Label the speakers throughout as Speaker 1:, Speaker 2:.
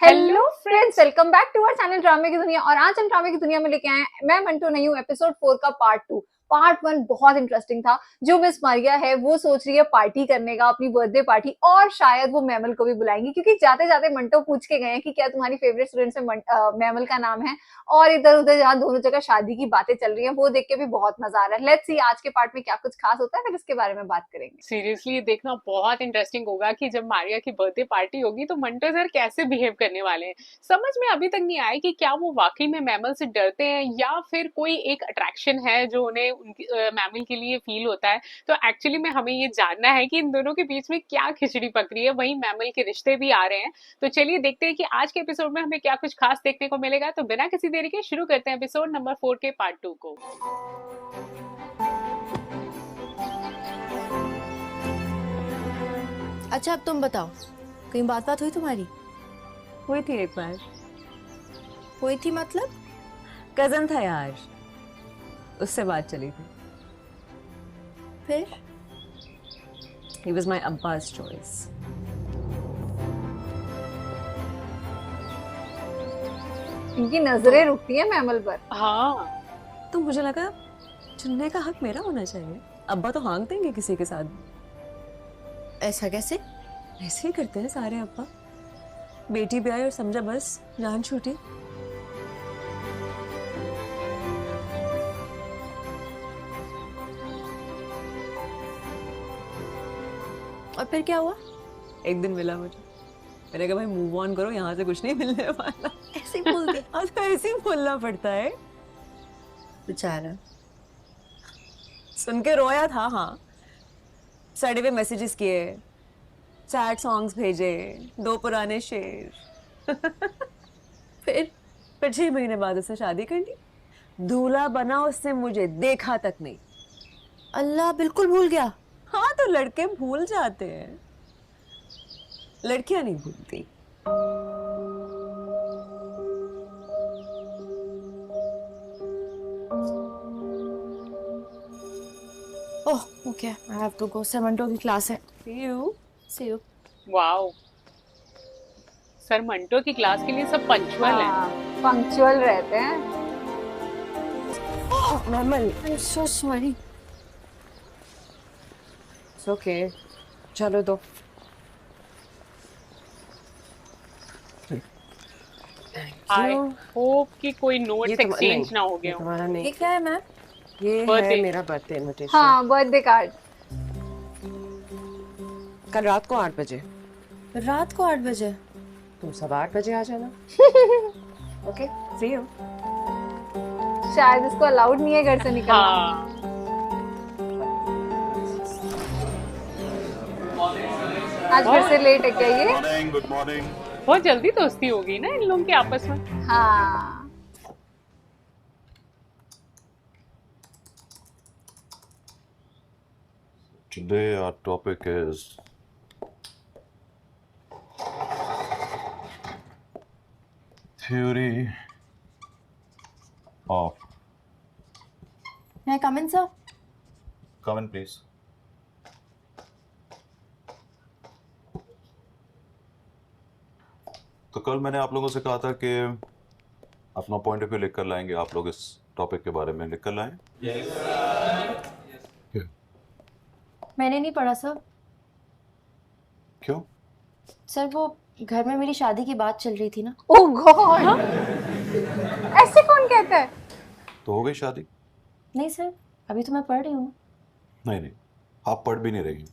Speaker 1: Hello friends, welcome back to our channel ड्रामे की दुनिया। और आज हम ड्रामे की दुनिया में लेके आए हैं मैं मंटू नहीं हूँ एपिसोड 4 का पार्ट 2। पार्ट 1 बहुत इंटरेस्टिंग था। जो मिस मारिया है वो सोच रही है पार्टी करने का, अपनी बर्थडे पार्टी, और शायद वो मैमल को भी बुलाएंगी क्योंकि जाते जाते मंटो पूछ के गए हैं कि क्या तुम्हारी फेवरेट स्टूडेंट से मैमल का नाम है। और इधर उधर जहाँ दोनों जगह शादी की बातें चल रही हैं वो देख के भी बहुत मजा आ रहा है। लेट्स सी आज के पार्ट में क्या कुछ खास होता है, फिर इसके बारे में बात करेंगे।
Speaker 2: सीरियसली ये देखना बहुत इंटरेस्टिंग होगा कि जब मारिया की बर्थडे पार्टी होगी तो मंटो सर कैसे बिहेव करने वाले हैं। समझ में अभी तक नहीं आया कि क्या वो वाकई में मैमल से डरते हैं या फिर कोई एक अट्रैक्शन है जो उन्हें उनकी मैमल के लिए फील होता है। तो एक्चुअली में हमें ये जानना है कि इन दोनों के बीच में क्या खिचड़ी पक रही है, वहीं मैमल के रिश्ते भी आ रहे हैं। तो चलिए देखते हैं कि आज के एपिसोड में हमें क्या कुछ खास देखने को मिलेगा। तो बिना किसी देरी के शुरू करते हैं एपिसोड नंबर 4 के पार्ट 2 को।
Speaker 3: अच्छा अब तुम बताओ, कहीं बात हुई तुम्हारी?
Speaker 4: हुई थी एक बार।
Speaker 3: हुई थी मतलब?
Speaker 4: कजन था यार, उससे बात चली थी।
Speaker 3: फिर?
Speaker 4: He was my Abba's choice.
Speaker 1: इनकी नजरें रुकती है मैमल पर।
Speaker 2: हाँ,
Speaker 4: तो मुझे लगा चुनने का हक मेरा होना चाहिए। अब्बा तो हाँक देंगे किसी के साथ।
Speaker 3: ऐसा कैसे?
Speaker 4: ऐसे ही करते हैं सारे अब्बा। बेटी भी आई और समझा बस जान छूटी।
Speaker 3: और फिर क्या हुआ?
Speaker 4: एक दिन मिला मुझे, मैंने कहा भाई मूव ऑन करो, यहाँ से कुछ नहीं मिलने वाला।
Speaker 3: ऐसे ही बोल दिया?
Speaker 4: हाँ तो ऐसे ही बोलना पड़ता है।
Speaker 3: बेचारा।
Speaker 4: सुन के रोया था। हाँ, सड़े हुए मैसेजेस किए, सैड सॉन्ग्स भेजे, 2 पुराने शेर। फिर 6 महीने बाद उससे शादी कर ली। दूल्हा बना, उसने मुझे देखा तक नहीं।
Speaker 3: अल्लाह, बिल्कुल भूल गया।
Speaker 4: हाँ तो लड़के भूल जाते हैं, लड़कियां नहीं भूलती।
Speaker 3: Oh okay, I have to go. समंटो की क्लास है।
Speaker 4: See you.
Speaker 3: See you.
Speaker 2: Wow, sir Manto की क्लास के लिए सब पंचुअल हैं।
Speaker 1: हाँ, पंक्चुअल रहते हैं।
Speaker 3: Mammal, I am so sorry.
Speaker 4: It's okay. चलो दो।
Speaker 2: आई होप कि कोई नोट्स एक्सचेंज ना हो गए हो।
Speaker 5: तुम्हारा नहीं,
Speaker 3: ये क्या है मैम?
Speaker 5: ये
Speaker 2: Birthday.
Speaker 5: है मेरा बर्थडे इनविटेशन।
Speaker 1: हाँ, बर्थडे कार्ड।
Speaker 5: कल रात को 8 बजे।
Speaker 3: रात को 8 बजे?
Speaker 5: तुम सब 8 बजे आ जाना। Okay, see you.
Speaker 1: शायद इसको अलाउड नहीं है घर से निकलना।
Speaker 2: हाँ,
Speaker 1: आज फिर से लेट है क्या ये?
Speaker 6: Morning, good morning.
Speaker 2: बहुत जल्दी दोस्ती हो गई ना इन लोगों के आपस में।
Speaker 1: हाँ,
Speaker 6: Today our topic is theory of.
Speaker 3: मैं कम इन सर?
Speaker 6: Come in, please. तो कल मैंने आप लोगों से कहा था कि अपना पॉइंट ऑफ व्यू लिख कर लाएंगे। आप लोग इस टॉपिक के बारे में लिख कर लाएं।
Speaker 3: मैंने नहीं पढ़ा सर।
Speaker 6: क्यों?
Speaker 3: सर वो घर में मेरी शादी की बात चल रही थी ना।
Speaker 1: ओह गॉड, ऐसे कौन कहता है?
Speaker 6: तो हो गई शादी?
Speaker 3: नहीं सर, अभी तो मैं पढ़ रही हूँ।
Speaker 6: नहीं नहीं, आप पढ़ भी नहीं रही।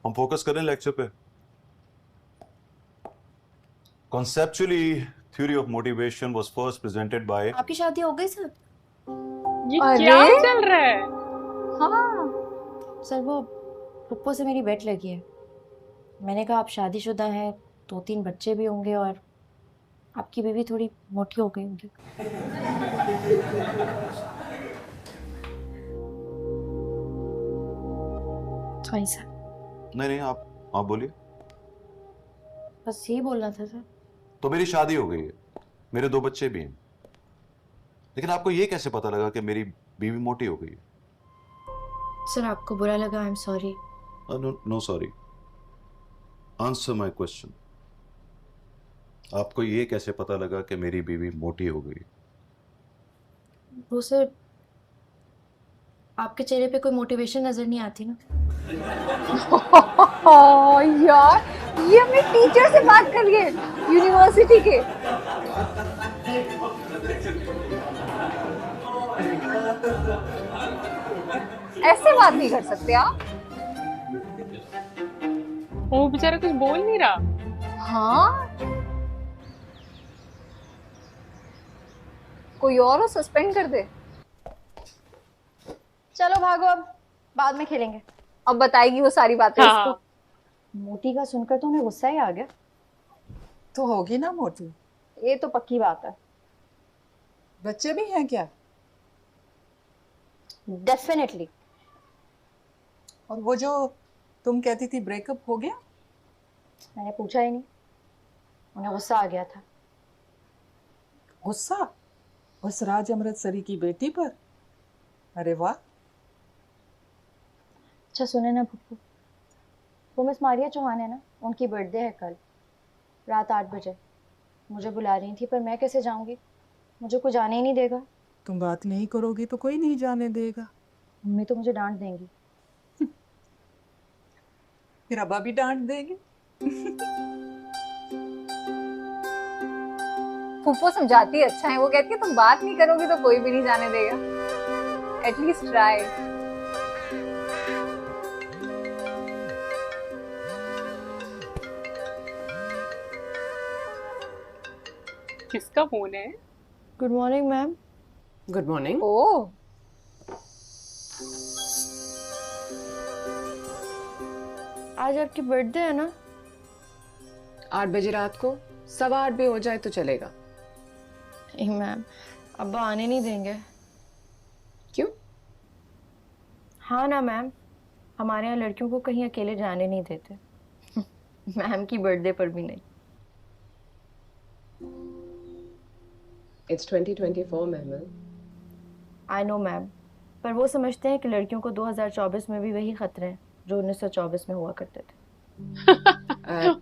Speaker 6: हम फोकस करें लेक्चर पे। Conceptually, theory of motivation was first presented by.
Speaker 3: आपकी शादी हो गई सर?
Speaker 2: ये
Speaker 1: अरे?
Speaker 2: क्या चल रहा है?
Speaker 1: हाँ,
Speaker 3: सर वो पप्पो से मेरी बेट लगी है। मैंने कहा आप शादीशुदा हैं, 2-3 बच्चे भी होंगे और आपकी बीवी थोड़ी मोटी हो गई होगी। Sorry sir.
Speaker 6: नहीं नहीं, आप बोलिए।
Speaker 3: बस यही बोलना था सर।
Speaker 6: तो मेरी शादी हो गई है, मेरे 2 बच्चे भी हैं, लेकिन आपको ये कैसे पता लगा कि मेरी बीवी मोटी हो गई है?
Speaker 3: सर आपको बुरा लगा, I am sorry.
Speaker 6: No sorry. Answer my question. आपको ये कैसे पता लगा कि मेरी बीवी मोटी हो गई?
Speaker 3: वो सर, आपके चेहरे पे कोई मोटिवेशन नजर नहीं आती ना।
Speaker 1: यार, ये अपने टीचर से बात कर रही है, यूनिवर्सिटी के। ऐसे बात नहीं कर सकते आप।
Speaker 2: वो बेचारा कुछ बोल नहीं रहा।
Speaker 1: हाँ, कोई और हो, सस्पेंड कर दे।
Speaker 3: चलो भागो, अब बाद में खेलेंगे।
Speaker 1: अब बताएगी वो सारी बातें
Speaker 2: हाँ।
Speaker 1: इसको।
Speaker 3: मोटी का सुनकर तो उन्हें गुस्सा ही आ गया।
Speaker 7: तो होगी ना मोटी।
Speaker 3: ये तो पक्की बात है।
Speaker 7: बच्चे भी हैं क्या?
Speaker 3: डेफिनेटली।
Speaker 7: और वो जो तुम कहती थी ब्रेकअप हो गया?
Speaker 3: मैंने पूछा ही नहीं, उन्हें गुस्सा आ गया था।
Speaker 7: गुस्सा उस राज अमृतसरी की बेटी पर? अरे वाह।
Speaker 3: अच्छा सुने ना पप्पू, वो मिस मारिया चौहान है ना, उनकी बर्थडे है कल रात 8 बजे। मुझे बुला रही थी पर मैं कैसे जाऊंगी, मुझे कोई जाने ही नहीं देगा।
Speaker 7: तुम बात नहीं करोगी तो कोई नहीं जाने देगा।
Speaker 3: मम्मी तो मुझे डांट देंगी।
Speaker 7: फिर अब्बा भी डांट देंगे।
Speaker 1: फूफो समझाती अच्छा है, वो कहती है तुम बात नहीं करोगी तो कोई भी नहीं जाने देगा। At least try.
Speaker 2: किसका फोन है?
Speaker 3: Good morning ma'am.
Speaker 5: Good morning.
Speaker 1: Oh,
Speaker 3: आज आपकी बर्थडे है ना?
Speaker 5: 8 बजे रात को, 8:15 भी हो जाए तो चलेगा।
Speaker 3: नहीं मैम, अब्बा आने नहीं देंगे।
Speaker 5: क्यों?
Speaker 3: हाँ ना मैम, हमारे यहाँ लड़कियों को कहीं अकेले जाने नहीं देते। मैम की बर्थडे पर भी नहीं।
Speaker 5: इट्स 2024 महमल।
Speaker 3: आई नो मैम, पर वो समझते हैं कि लड़कियों को 2024 में भी वही खतरे हैं जो 1924 में हुआ करते थे।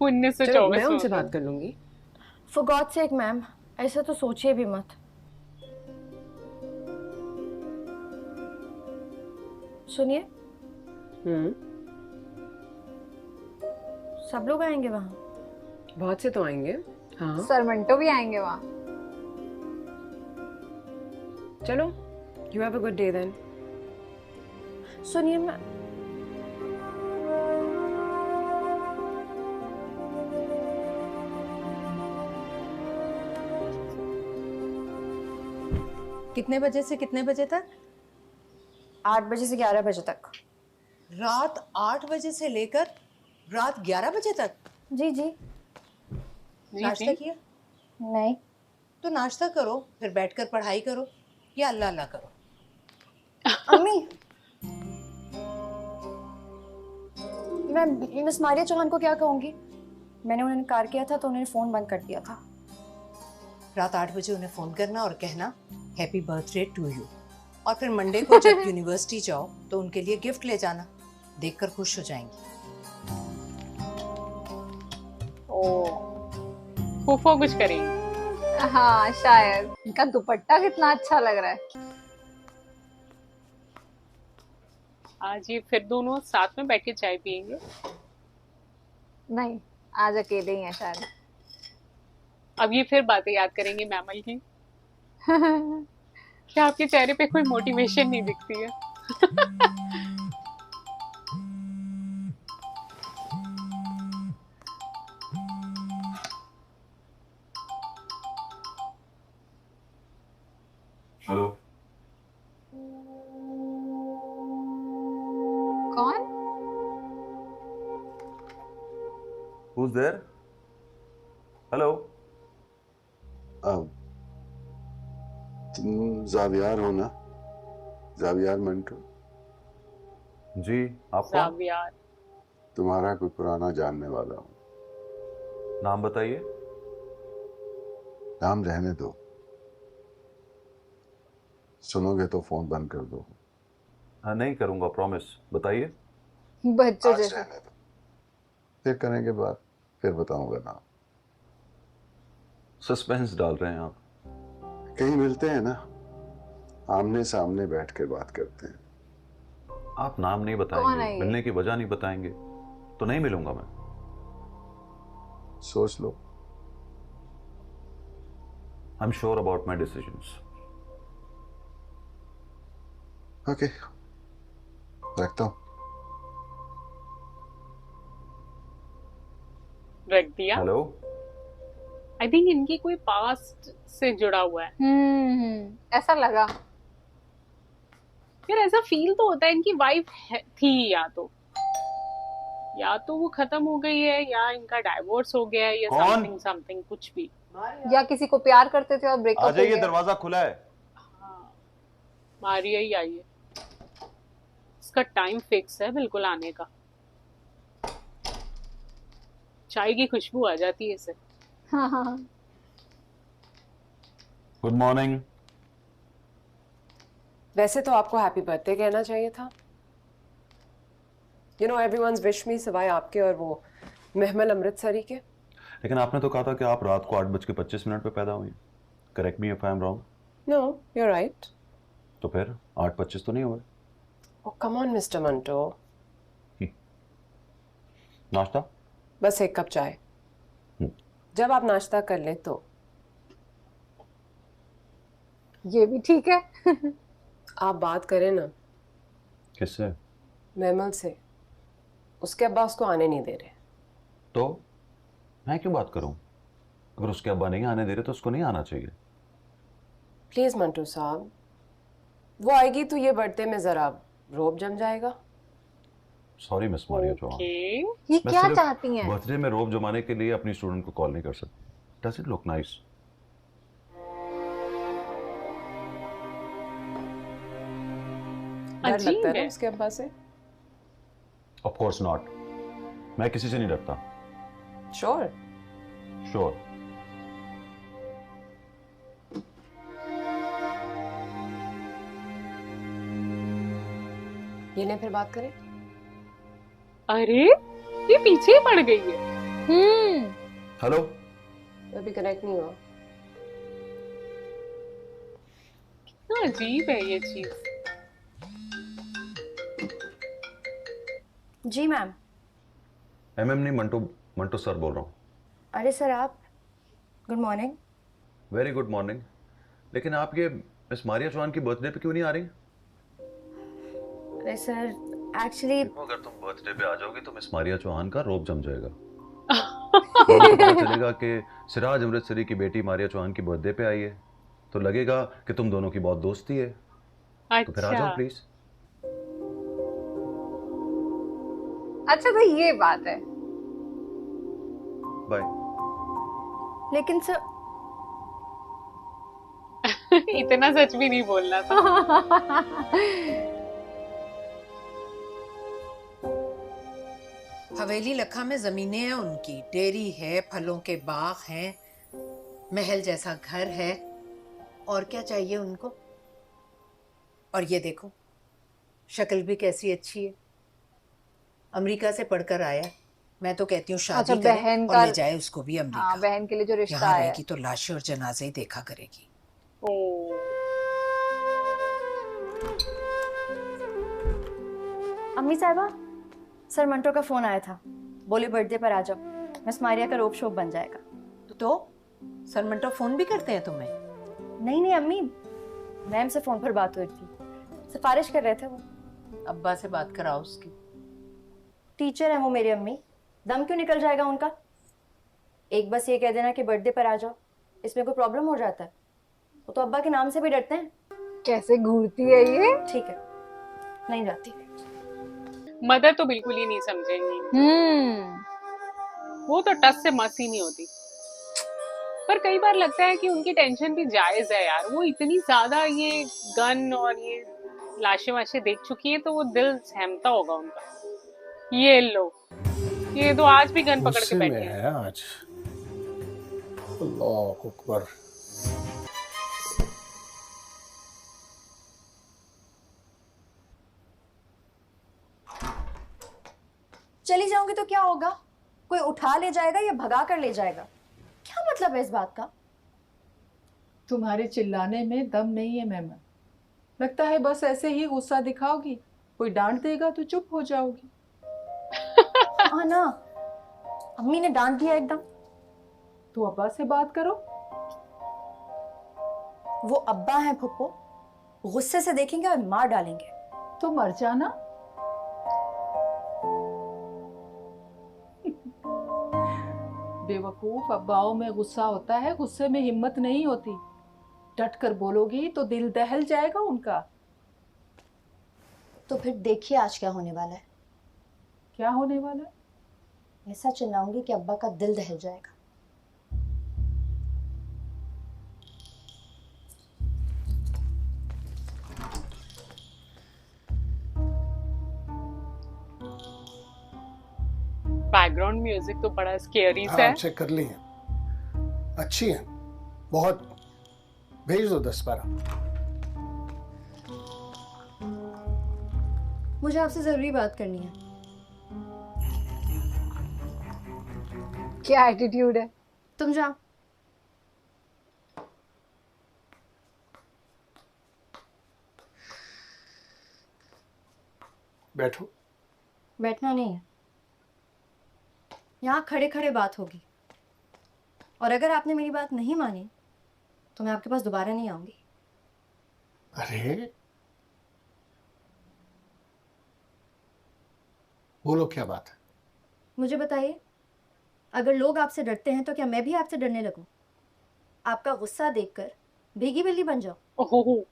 Speaker 2: 1924
Speaker 5: चलो मैं उनसे बात कर लूंगी।
Speaker 3: फॉर गॉड सेक मैम, ऐसा तो सोचिए भी मत। सुनिए, सब लोग आएंगे वहाँ?
Speaker 5: बहुत से तो आएंगे। हाँ
Speaker 1: सर मंटो भी आएंगे वहाँ।
Speaker 5: चलो, you have a good day then.
Speaker 3: सुनिए मैं,
Speaker 7: कितने बजे से कितने बजे तक?
Speaker 3: 8 बजे से 11 बजे तक।
Speaker 7: रात 8 बजे से लेकर रात 11 बजे तक?
Speaker 3: जी जी।
Speaker 7: नाश्ता किया?
Speaker 3: नहीं।
Speaker 7: तो नाश्ता करो, फिर बैठकर पढ़ाई करो या अल्लाह अल्लाह करो।
Speaker 3: अम्मी, मैं मिस मारिया चौहान को क्या कहूँगी? मैंने उन्हें इनकार किया था तो उन्होंने फ़ोन बंद कर दिया था।
Speaker 7: रात 8 बजे उन्हें फोन करना और कहना हैप्पी बर्थडे टू यू। और फिर मंडे को जब यूनिवर्सिटी जाओ तो उनके लिए गिफ्ट ले जाना, देखकर खुश हो जाएंगी।
Speaker 1: ओ,
Speaker 2: फूफो कुछ करेंगे।
Speaker 1: हाँ शायद। इनका दुपट्टा कितना अच्छा लग रहा है।
Speaker 2: आज ये फिर दोनों साथ में बैठ के चाय पियेंगे।
Speaker 1: नहीं, आज अकेले ही हैं शायद।
Speaker 2: अब ये फिर बातें याद करेंगे मैमल की। क्या आपके चेहरे पे कोई मोटिवेशन नहीं दिखती है?
Speaker 6: हेलो,
Speaker 1: कौन?
Speaker 6: who's there? हेलो।
Speaker 8: अब तुम जावियार हो ना? जावियार मंटो?
Speaker 6: जी, आप कौन?
Speaker 2: साहब यार,
Speaker 8: तुम्हारा कोई पुराना जानने वाला हूँ।
Speaker 6: नाम बताइए।
Speaker 8: नाम रहने दो, सुनोगे तो फोन बंद कर दो।
Speaker 6: हाँ, नहीं करूंगा, प्रॉमिस। बताइए।
Speaker 1: बच्चों
Speaker 8: आज
Speaker 1: जैसे।
Speaker 8: रहने दो, फिर करेंगे बात। फिर बताऊंगा ना।
Speaker 6: सस्पेंस डाल रहे हैं आप।
Speaker 8: कहीं मिलते हैं ना, आमने सामने बैठ कर बात करते हैं।
Speaker 6: आप नाम नहीं
Speaker 1: कौन
Speaker 6: बताएंगे,
Speaker 1: है ये?
Speaker 6: मिलने की वजह नहीं बताएंगे, तो नहीं मिलूंगा मैं।
Speaker 8: सोच लो।
Speaker 6: I am sure about my decisions.
Speaker 8: Okay, रखता हूँ।
Speaker 2: रख दिया।
Speaker 6: हेलो।
Speaker 2: आई थिंक इनकी कोई पास्ट से जुड़ा हुआ है।
Speaker 1: ऐसा लगा।
Speaker 2: फिर ऐसा फील तो होता है इनकी वाइफ थी, या तो वो खत्म हो गई है, या इनका डाइवोर्स हो गया है, या
Speaker 6: कौन?
Speaker 2: समथिंग समथिंग कुछ भी।
Speaker 1: या किसी को प्यार करते थे और
Speaker 6: आ
Speaker 1: ब्रेकअप हो
Speaker 6: जाइए,
Speaker 1: गया।
Speaker 6: दरवाजा खुला है।
Speaker 2: हाँ, मारिया ही आई है। इसका टाइम फिक्स है बिल्कुल आने का। चाय की खुशबू आ जाती है इसे।
Speaker 1: हाँ हाँ।
Speaker 6: Good morning.
Speaker 5: वैसे तो आपको हैप्पी बर्थडे कहना चाहिए था। You know everyone's wish me सिवाय आपके और वो महमल अमृतसरी के।
Speaker 6: लेकिन आपने तो कहा था कि आप रात को 8:25 पे पैदा हुई। Correct me if I am wrong.
Speaker 5: No, you are right.
Speaker 6: तो फिर 8:25 तो नहीं हुए।
Speaker 5: Oh come on mister Manto.
Speaker 6: नाश्ता?
Speaker 5: बस एक कप चाय। जब आप नाश्ता कर ले तो।
Speaker 1: ये भी ठीक है।
Speaker 5: आप बात करें ना
Speaker 6: किससे?
Speaker 5: महमल से। उसके अब्बा उसको आने नहीं दे रहे।
Speaker 6: तो मैं क्यों बात करूं? अगर उसके अब्बा नहीं आने दे रहे तो उसको नहीं आना चाहिए।
Speaker 5: प्लीज मंटो साहब, वो आएगी तो ये बर्थडे में जरा रोब जम जाएगा।
Speaker 6: Sorry miss Maria Chauhan.
Speaker 2: Okay.
Speaker 1: ये
Speaker 6: मैं
Speaker 1: क्या
Speaker 6: सिर्फ
Speaker 1: चाहती हैं?
Speaker 6: बर्थडे में रोब जमाने के लिए अपनी स्टूडेंट को कॉल नहीं कर सकती। Does it look nice?
Speaker 5: डर
Speaker 2: अजीब
Speaker 5: लगता है ना
Speaker 2: है।
Speaker 5: उसके अब्बा से।
Speaker 6: Of course not. मैं किसी से नहीं डरता।
Speaker 5: श्योर।
Speaker 6: श्योर।
Speaker 5: ये ले फिर बात करें।
Speaker 2: अरे ये पीछे ही पड़ गई है।
Speaker 6: हेलो।
Speaker 5: अभी कनेक्ट नहीं हुआ।
Speaker 2: कितना अजीब है ये चीज।
Speaker 3: जी मैम।
Speaker 6: एमएम नहीं, मंटो मंटो सर बोल रहा हूँ।
Speaker 3: अरे सर आप, good morning.
Speaker 6: Very good morning. लेकिन आप ये मिस मारिया चौहान की बर्थडे पे क्यों नहीं आ रही?
Speaker 3: अरे सर एक्चुअली
Speaker 6: देखो, अगर तुम बर्थडे पे आ जाओगी तो मिस मारिया चौहान का रोब जम जाएगा। लोगों को पता चलेगा कि सिराज अमृतसरी की बेटी मारिया चौहान की बर्थडे पे आई है, तो लगेगा कि तुम दोनों की बहुत दोस्ती है। तो फिर आ जाओ
Speaker 2: अच्छा।
Speaker 6: प्लीज।
Speaker 1: अच्छा तो ये बात है।
Speaker 6: बाय।
Speaker 3: लेकिन सर
Speaker 2: इतना सच भी नहीं बोलना था।
Speaker 7: हवेली लखा में जमीनें हैं उनकी, डेयरी है, फलों के बाग हैं, महल जैसा घर है। और क्या चाहिए उनको? और ये देखो, शक्ल भी कैसी अच्छी है। अमेरिका से पढ़कर आया। मैं तो कहती हूँ शादी
Speaker 1: अच्छा,
Speaker 7: करे
Speaker 1: बहन
Speaker 7: और
Speaker 1: का-
Speaker 7: ले जाए उसको भी अमेरिका।
Speaker 1: हाँ, बहन के लिए जो रिश्ता
Speaker 7: यहाँ
Speaker 1: है।
Speaker 7: रहेगी तो लाशें और जनाजे ही देखा करेगी।
Speaker 2: ओ,
Speaker 3: अम्मी साहिबा, सर मंटो का फोन आया था, बोले बर्थडे पर आ जाओ, मिस मारिया का रोब शोप बन जाएगा।
Speaker 7: तो सरमंटो फोन भी करते हैं तुम्हें?
Speaker 3: नहीं नहीं अम्मी, मैम से फोन पर बात हुई थी, सिफारिश कर रहे थे वो।
Speaker 7: अब्बा से बात कराओ उसकी।
Speaker 3: टीचर है वो मेरी अम्मी, दम क्यों निकल जाएगा उनका। एक बस ये कह देना कि बर्थडे पर आ जाओ, इसमें कोई प्रॉब्लम हो जाता है। वो तो अब्बा के नाम से भी डरते हैं।
Speaker 1: कैसे घूरती है ये।
Speaker 3: ठीक है, नहीं जाती।
Speaker 2: मदर तो बिल्कुल ही नहीं समझेंगी। वो तो टस से मस ही नहीं होती। पर कई बार लगता है कि उनकी टेंशन भी जायज है यार। वो इतनी ज्यादा ये गन और ये लाशें वाशें देख चुकी है, तो वो दिल सहमता होगा उनका। ये लो, ये तो आज भी गन पकड़ के
Speaker 9: गुस्से में
Speaker 2: बैठे हैं।
Speaker 9: है आज। अल्लाह अकबर।
Speaker 3: चली जाऊंगी तो क्या होगा, कोई उठा ले जाएगा या भगा कर ले जाएगा। क्या मतलब है इस बात का?
Speaker 9: तुम्हारे चिल्लाने में दम नहीं है मेमन। लगता है बस ऐसे ही गुस्सा दिखाओगी, कोई डांट देगा तो चुप हो जाओगी।
Speaker 3: हाँ ना, अम्मी ने डांट दिया एकदम।
Speaker 9: तो अब्बा से बात करो।
Speaker 3: वो अब्बा हैं फुप्पो, गुस्से से देखेंगे और मार डालेंगे।
Speaker 9: तो मर जाना। बेवकूफ, अब्बाओं में गुस्सा होता है, गुस्से में हिम्मत नहीं होती। डट कर बोलोगी तो दिल दहल जाएगा उनका।
Speaker 3: तो फिर देखिए आज क्या होने वाला है।
Speaker 9: क्या होने वाला है?
Speaker 3: ऐसा चिल्लाऊंगी कि अब्बा का दिल दहल जाएगा।
Speaker 2: बैकग्राउंड म्यूजिक तो बड़ा स्केरी सा
Speaker 10: हाँ
Speaker 2: है।
Speaker 10: चेक कर ली है, अच्छी है बहुत। भेज दो 10-12।
Speaker 3: मुझे आपसे जरूरी बात करनी है।
Speaker 1: क्या एटीट्यूड है।
Speaker 3: तुम जाओ।
Speaker 10: बैठो।
Speaker 3: बैठना नहीं है, यहाँ खड़े खड़े बात होगी। और अगर आपने मेरी बात नहीं मानी तो मैं आपके पास दोबारा नहीं आऊंगी।
Speaker 10: अरे बोलो क्या बात है।
Speaker 3: मुझे बताइए, अगर लोग आपसे डरते हैं तो क्या मैं भी आपसे डरने लगूं? आपका गुस्सा देखकर भीगी बिल्ली बन जाऊं?
Speaker 2: ओहो,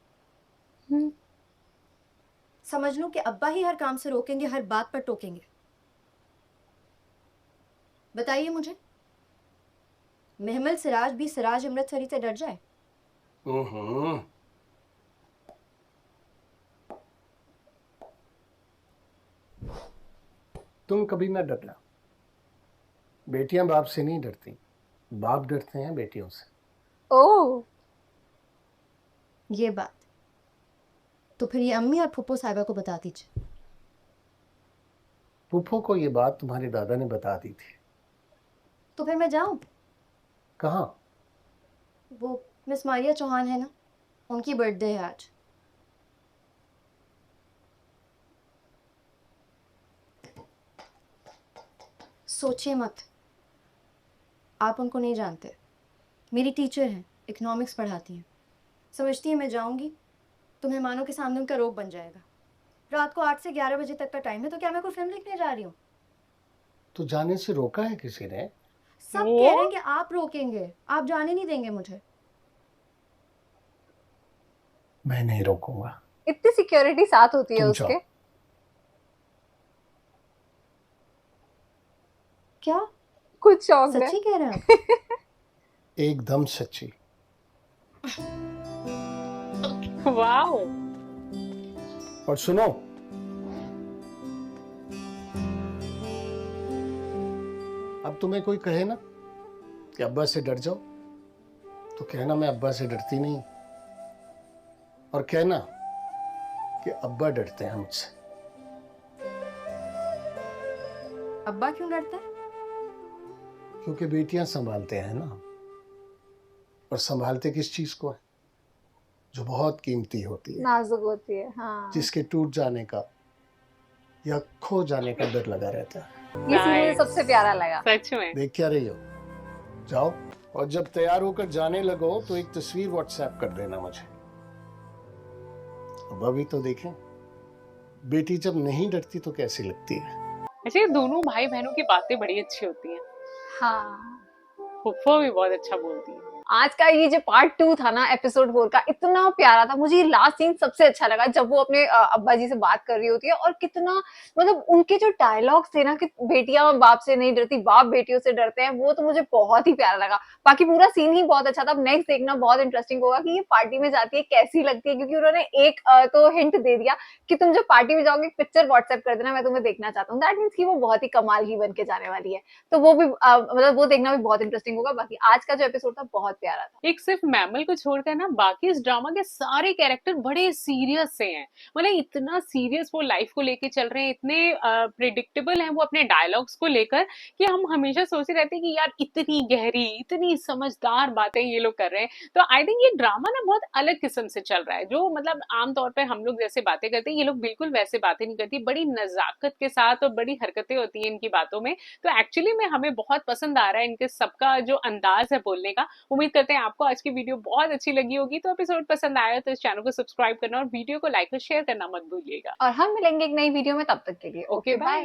Speaker 3: समझ लूं कि अब्बा ही हर काम से रोकेंगे, हर बात पर टोकेंगे? बताइए मुझे, महमल सिराज भी सिराज अमृतसरी से डर जाए?
Speaker 10: हम्म। तुम कभी ना डरना। बेटियां बाप से नहीं डरती, बाप डरते हैं बेटियों से।
Speaker 1: ओह,
Speaker 3: ये बात तो फिर ये अम्मी और फुप्पो साहिबा को बता दीजिए।
Speaker 10: फूफो को ये बात तुम्हारे दादा ने बता दी थी।
Speaker 3: तो फिर मैं जाऊं?
Speaker 10: कहाँ?
Speaker 3: वो मिस मारिया चौहान है ना, उनकी बर्थडे है आज। सोचिए मत, आप उनको नहीं जानते। मेरी टीचर हैं, इकोनॉमिक्स पढ़ाती हैं। समझती हैं मैं जाऊंगी तो मेहमानों के सामने उनका रोग बन जाएगा। रात को 8 से 11 बजे तक का टाइम है, तो क्या मैं कोई फिल्म देखने जा रही हूँ?
Speaker 10: तो जाने से रोका है किसी ने?
Speaker 3: सब कह रहे हैं कि आप रोकेंगे, आप जाने नहीं देंगे मुझे।
Speaker 10: मैं नहीं रोकूंगा।
Speaker 1: इतनी सिक्योरिटी साथ होती है
Speaker 10: तुम
Speaker 1: उसके।
Speaker 10: जाओ।
Speaker 3: क्या
Speaker 1: कुछ शौक है।
Speaker 3: सच्ची कह रहे हैं आप?
Speaker 10: एकदम सच्ची।
Speaker 2: वाओ।
Speaker 10: और सुनो, अब तुम्हें कोई कहे ना कि अब्बा से डर जाओ, तो कहना मैं अब्बा से डरती नहीं, और कहना कि अब्बा डरते हैं मुझसे।
Speaker 3: अब्बा क्यों डरते हैं?
Speaker 10: क्योंकि बेटियां संभालते हैं ना, और संभालते किस चीज को है? जो बहुत कीमती होती है,
Speaker 1: नाजुक होती है। हाँ,
Speaker 10: जिसके टूट जाने का या खो जाने का डर लगा रहता है।
Speaker 1: ये सीन मुझे सबसे प्यारा लगा।
Speaker 2: सच में।
Speaker 10: देख क्या रही हो? जाओ, और जब तैयार होकर जाने लगो तो एक तस्वीर व्हाट्सएप कर देना मुझे। अब अभी तो देखें, बेटी जब नहीं डरती तो कैसी लगती है।
Speaker 2: अच्छा, ये दोनों भाई बहनों की बातें बड़ी अच्छी होती हैं।
Speaker 1: हाँ,
Speaker 2: फुफ्फो भी बहुत अच्छा बोलती है।
Speaker 1: आज का ये जो पार्ट 2 था ना एपिसोड 4 का, इतना प्यारा था। मुझे ये लास्ट सीन सबसे अच्छा लगा, जब वो अपने अब्बा जी से बात कर रही होती है, और कितना मतलब उनके जो डायलॉग्स थे ना कि बेटियां बाप से नहीं डरती, बाप बेटियों से डरते हैं, वो तो मुझे बहुत ही प्यारा लगा। बाकी पूरा सीन ही बहुत अच्छा था। अब नेक्स्ट देखना बहुत इंटरेस्टिंग होगा कि ये पार्टी में जाती है कैसी लगती है, क्योंकि उन्होंने एक तो हिंट दे दिया कि तुम जब पार्टी में जाओगे पिक्चर व्हाट्सएप कर देना, मैं तुम्हें देखना चाहता हूँ। दैट मीन्स कि वो बहुत ही कमाल की बन के जाने वाली है। तो वो भी मतलब वो देखना भी बहुत इंटरेस्टिंग होगा। बाकी आज का जो एपिसोड था बहुत बहुत प्यारा था।
Speaker 2: एक सिर्फ मैमल को छोड़कर ना बाकी इस ड्रामा के सारे कैरेक्टर बड़े सीरियस से हैं। मतलब इतना सीरियस वो लाइफ को लेके चल रहे हैं, इतने प्रिडिक्टेबल हैं वो अपने डायलॉग्स को लेकर कि हम हमेशा सोचते रहते हैं कि यार इतनी गहरी, इतनी समझदार बातें ये लोग कर रहे हैं। तो आई थिंक ये ड्रामा ना बहुत अलग किस्म से चल रहा है, जो मतलब आमतौर पर हम लोग जैसे बातें करते हैं ये लोग बिल्कुल वैसे बातें नहीं करती, बड़ी नजाकत के साथ और बड़ी हरकतें होती हैं इनकी बातों में। तो एक्चुअली में हमें बहुत पसंद आ रहा है इनके सबका जो अंदाज है बोलने का। उम्मीद करते हैं आपको आज की वीडियो बहुत अच्छी लगी होगी। तो एपिसोड पसंद आया तो इस चैनल को सब्सक्राइब करना और वीडियो को लाइक और शेयर करना मत भूलिएगा।
Speaker 1: और हम मिलेंगे एक नई वीडियो में, तब तक के लिए
Speaker 2: ओके, बाय।